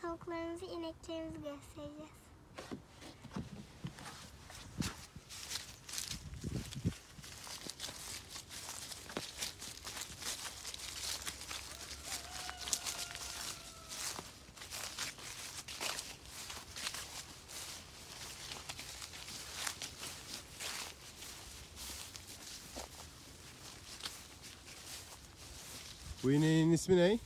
tavuklarımızı, ineklerimizi göstereceğiz. Bu ineğin ismi ne?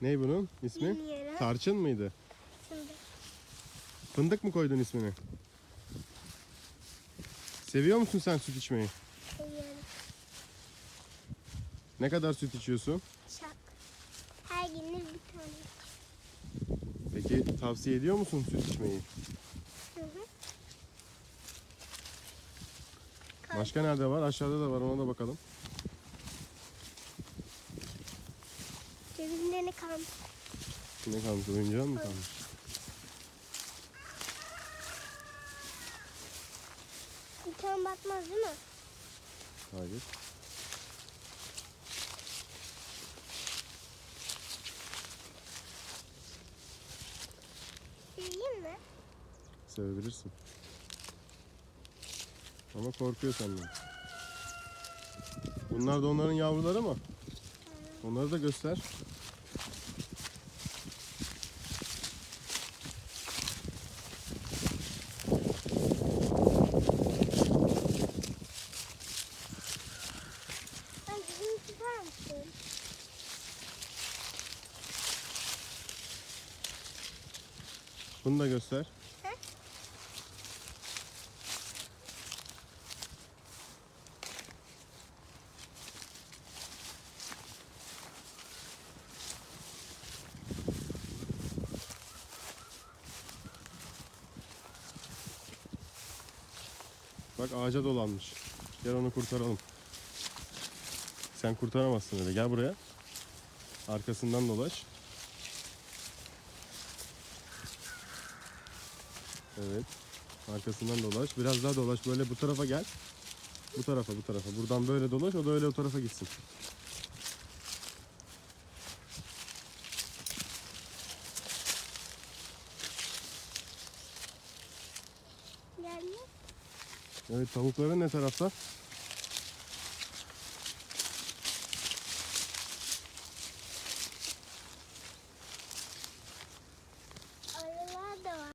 Ne bunun ismi? Bilmiyorum. Tarçın mıydı? Şimdi Fındık mı koydun ismini? Seviyor musun sen süt içmeyi? seviyorum. Ne kadar süt içiyorsun? Çok. Her gün bir tane. Peki tavsiye ediyor musun süt içmeyi? Hı hı. Başka nerede var? Aşağıda da var, ona da bakalım. Cebimde ne kalmış? Ne kalmış? Oyuncağın mı kalmış? Bir tane batmaz değil mi? Hayır. Seveyim mi? Sevebilirsin. Ama korkuyor senden. Bunlar da onların yavruları mı? Onları da göster. Sen cebimi tutar mısın? Bunu da göster. He? Bak ağaca dolanmış. Gel onu kurtaralım. Sen kurtaramazsın öyle. Gel buraya. Arkasından dolaş. Evet. Arkasından dolaş. Biraz daha dolaş. Böyle bu tarafa gel. Bu tarafa, bu tarafa. Buradan böyle dolaş. O da öyle o tarafa gitsin. Gelme. Evet, tavukların ne tarafta?